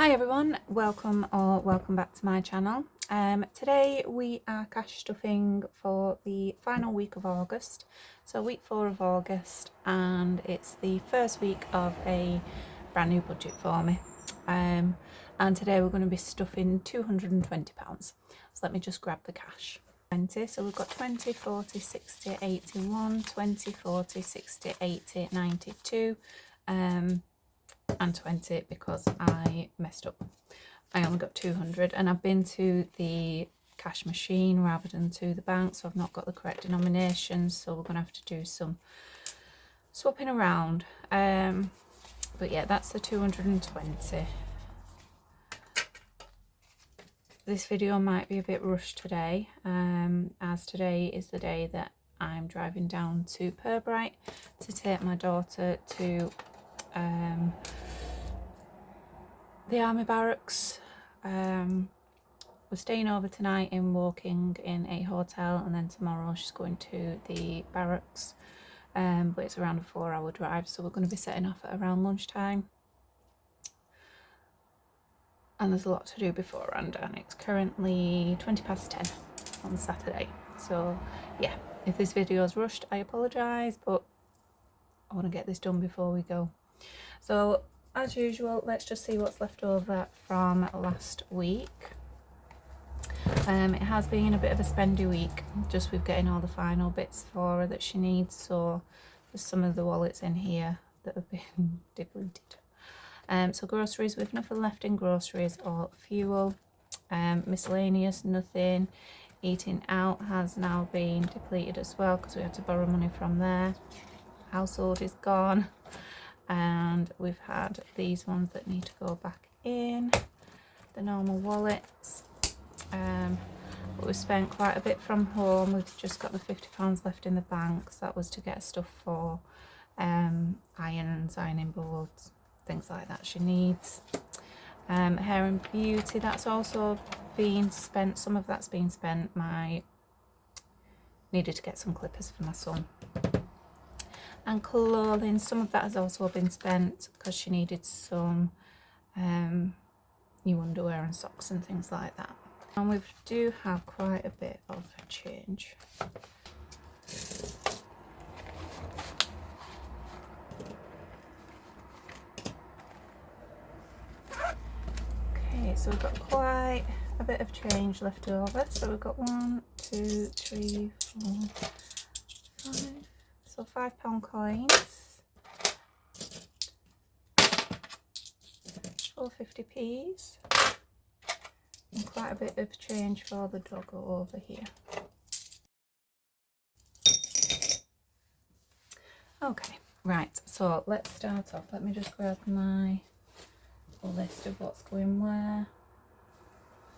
Hi everyone, welcome back to my channel. Today we are cash stuffing for the final week of August, so week 4 of August, and it's the first week of a brand new budget for me. And today we're going to be stuffing £220. So let me just grab the cash. 20, so we've got 20, 40, 60, 81, 20, 40, 60, 80, 92, and 20 because I messed up. I only got 200 and I've been to the cash machine rather than to the bank, so I've not got the correct denominations, so we're going to have to do some swapping around. But yeah, that's the 220. This video might be a bit rushed today, as today is the day that I'm driving down to Pirbright to take my daughter to the army barracks. We're staying over tonight in Woking in a hotel, and then tomorrow she's going to the barracks, but it's around a 4-hour drive, so we're going to be setting off at around lunchtime, and there's a lot to do beforehand, and it's currently 20 past 10 on Saturday. So yeah, if this video is rushed, I apologise, but I want to get this done before we go. So as usual, let's just see what's left over from last week. It has been a bit of a spendy week, just with getting all the final bits for her that she needs. So there's some of the wallets in here that have been depleted. So groceries, we've nothing left in groceries or fuel. Miscellaneous, nothing. Eating out has now been depleted as well because we had to borrow money from there. Household is gone. And we've had these ones that need to go back in, the normal wallets. But we've spent quite a bit from home. We've just got the £50 left in the bank, so that was to get stuff for irons, ironing boards, things like that she needs. Hair and beauty, that's also been spent. Some of that's been spent. Needed to get some clippers for my son. And clothing, some of that has also been spent because she needed some new underwear and socks and things like that. And we do have quite a bit of change. Okay, so we've got quite a bit of change left over. So we've got 1, 2, 3, 4, 5. So £5 coins, 4 50p's, and quite a bit of change for the doggo over here. Okay, right, so let's start off. Let me just grab my list of what's going where.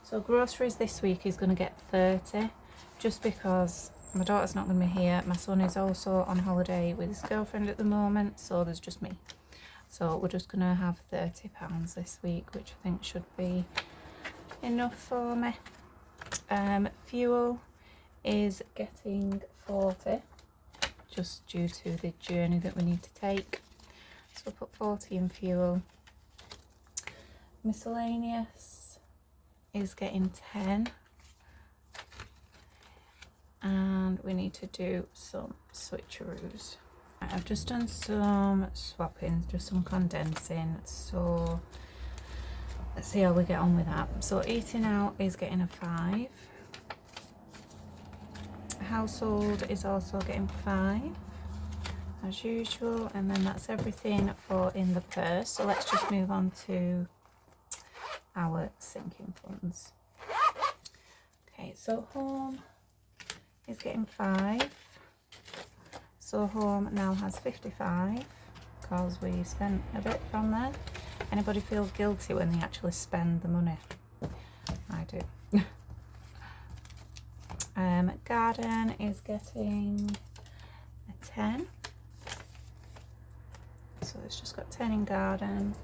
So groceries this week is going to get 30, just because my daughter's not going to be here. My son is also on holiday with his girlfriend at the moment, so there's just me. So we're just going to have £30 this week, which I think should be enough for me. Fuel is getting 40, just due to the journey that we need to take. So we'll put 40 in fuel. Miscellaneous is getting 10. And we need to do some switcheroos. I've just done some swapping, just some condensing, so let's see how we get on with that. So eating out is getting a 5. Household is also getting 5 as usual, and then that's everything for in the purse. So let's just move on to our sinking funds. Okay, so home is getting 5. So home now has 55 because we spent a bit from there. Anybody feel guilty when they actually spend the money? I do. Garden is getting a 10. So it's just got 10 in garden.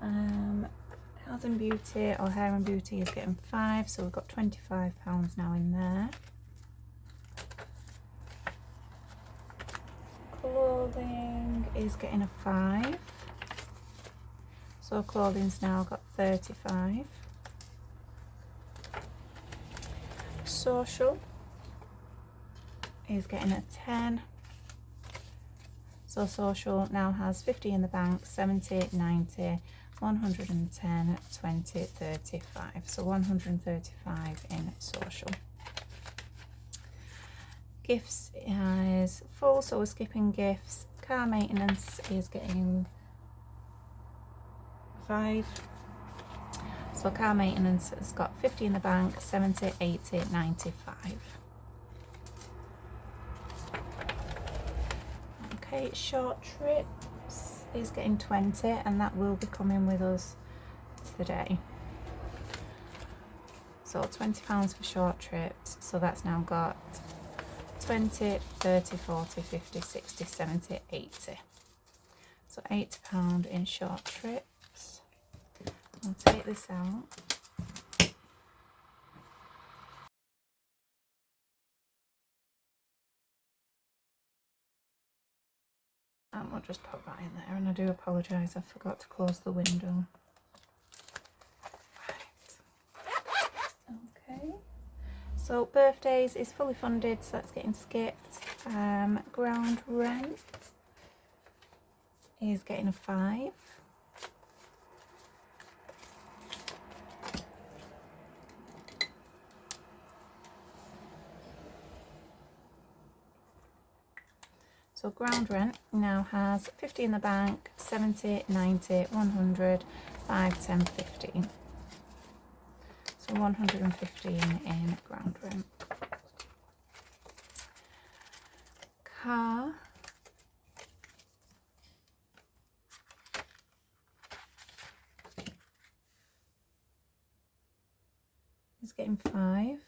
Health and beauty or hair and beauty is getting 5, so we've got £25 now in there. Clothing is getting a 5, So clothing's now got 35. Social is getting a 10. So social now has 50 in the bank, 70, 90, 110, 20, 35. So 135 in social. Gifts is full, so we're skipping gifts. Car maintenance is getting 5. So car maintenance has got 50 in the bank, 70, 80, 95. Okay, short trips is getting 20, and that will be coming with us today. So £20 for short trips, so that's now got 20, 30, 40, 50, 60, 70, 80. So £80 in short trips. I'll take this out. And we'll just put that in there, and I do apologise, I forgot to close the window. Right. Okay. So birthdays is fully funded, so that's getting skipped. Ground rent is getting a 5. So ground rent now has 50 in the bank, 70, 90, 100, 5, 10, 15. So 115 in ground rent. Car is getting 5.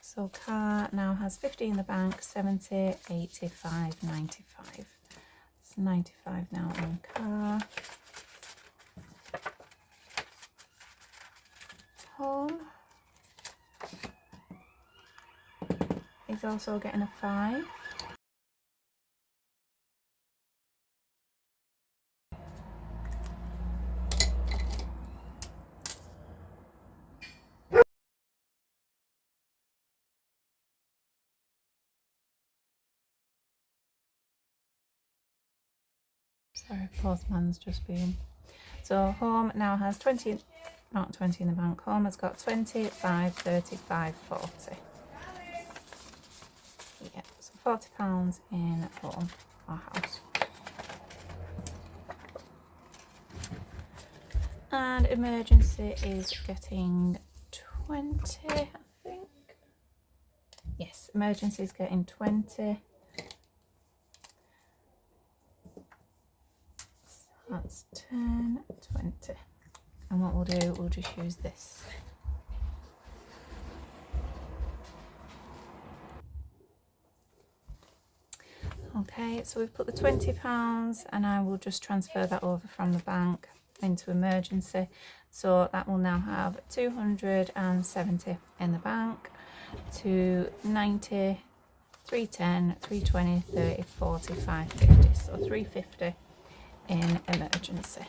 So car now has 50 in the bank, 70, 85, 95. It's 95 now on car. Home is also getting a 5. Sorry, postman's just been. So home now has 20, not 20 in the bank. Home has got 25, 35, 40. Yeah, so £40 in home, our house. And emergency is getting 20, I think. Yes, emergency is getting 20. That's 10, 20. And what we'll do, we'll just use this. Okay, so we've put the £20 and I will just transfer that over from the bank into emergency. So that will now have 270 in the bank, to 90, 310, 320, 30, 40, 550. So 350 in emergency.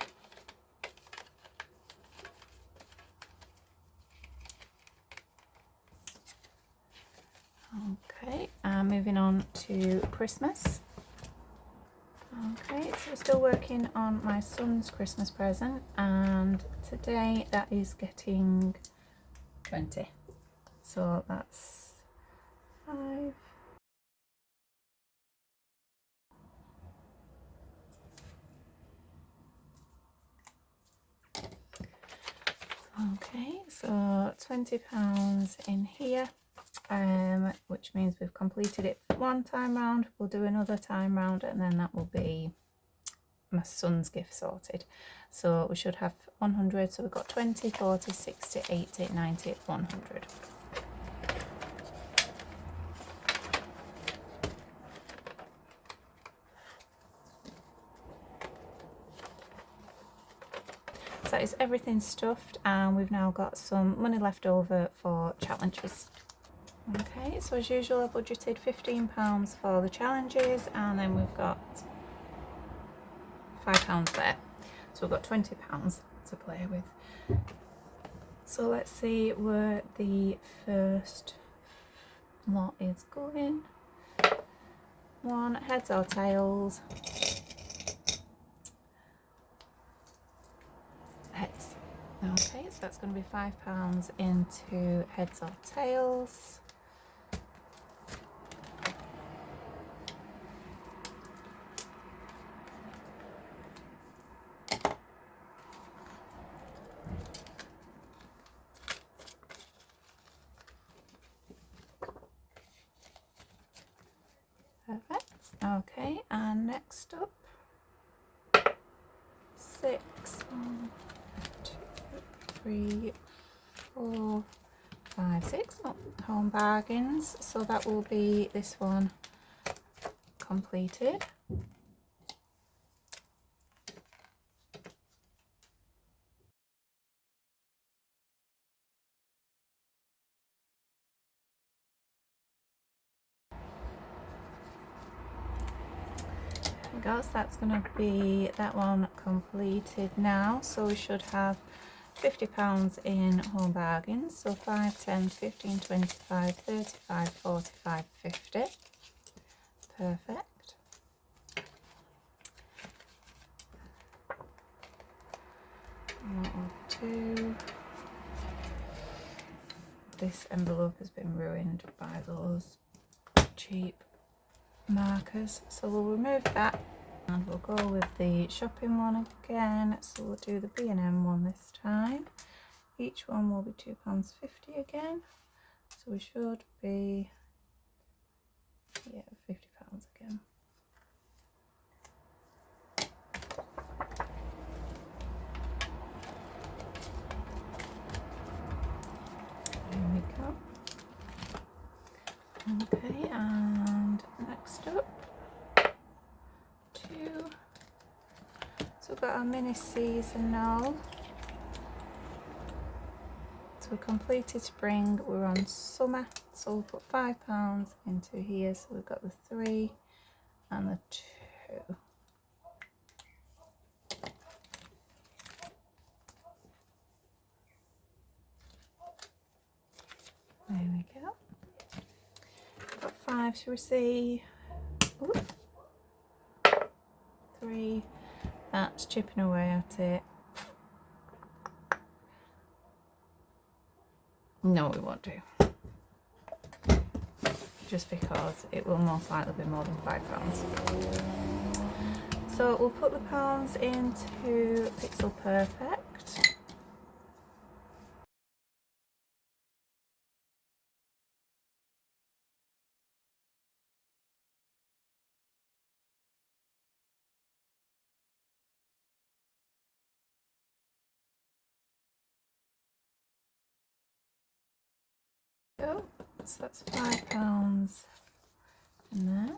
Okay, moving on to Christmas. Okay, so we're still working on my son's Christmas present, and today that is getting 20. So that's 5. Okay, so £20 in here. Which means we've completed it one time round. We'll do another time round, and then that will be my son's gift sorted. So we should have 100. So we've got 20, 40, 60, 80, 90, 100. So that is everything stuffed, and we've now got some money left over for challenges. Okay, so as usual I budgeted £15 for the challenges, and then we've got £5 there. So we've got £20 to play with. So let's see where the first lot is going. 1, heads or tails? Heads. Okay, so that's going to be £5 into heads or tails. Perfect. Okay, and next up, 6, 1, 2, 3, 4, 5, 6. Oh, home bargains. So that will be this one completed. So that's going to be that one completed now. So we should have £50 in home bargains. So 5, 10, 15, 25, 35, 45, 50. Perfect. What we'll do. This envelope has been ruined by those cheap markers, so we'll remove that and we'll go with the shopping one again. So we'll do the B&M one this time. Each one will be £2.50 again, so we should be £50 again. There we go. Okay, and next up, 2. So we've got our mini seasonal. So we completed spring, we're on summer, so we'll put £5 into here. So we've got the 3 and the 2. There we go. Got 5 to receive. Ooh. 3. That's chipping away at it. No, we won't do. Just because it will most likely be more than £5. So we'll put the pounds into Pixel Perfect. Go. So that's £5 in there.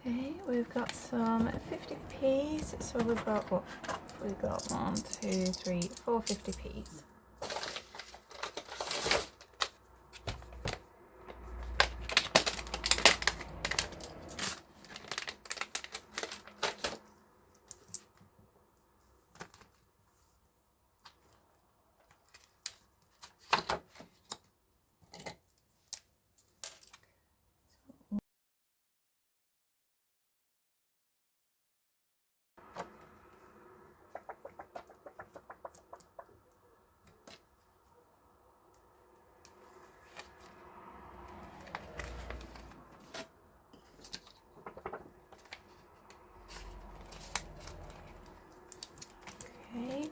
Okay, we've got some 50p's. So we've got what? We've got 1, 2, 3, 4 50p's. Okay,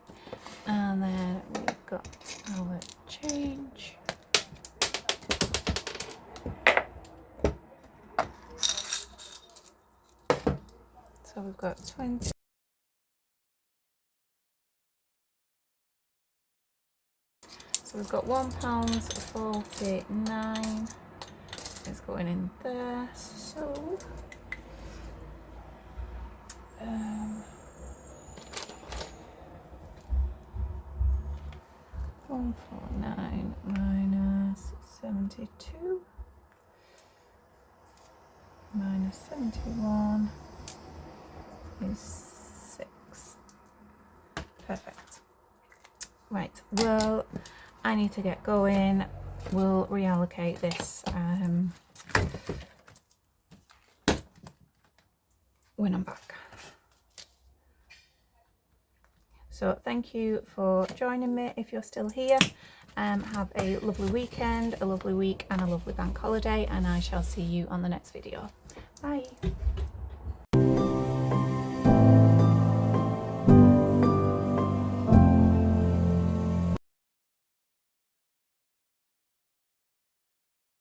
and then we've got our change. So we've got 20. So we've got £1.49. It's going in there. So 149 minus 72 minus 71 is 6. Perfect. Right, well, I need to get going. We'll reallocate this when I'm back. So thank you for joining me if you're still here. Have a lovely weekend, a lovely week and a lovely bank holiday, and I shall see you on the next video. Bye.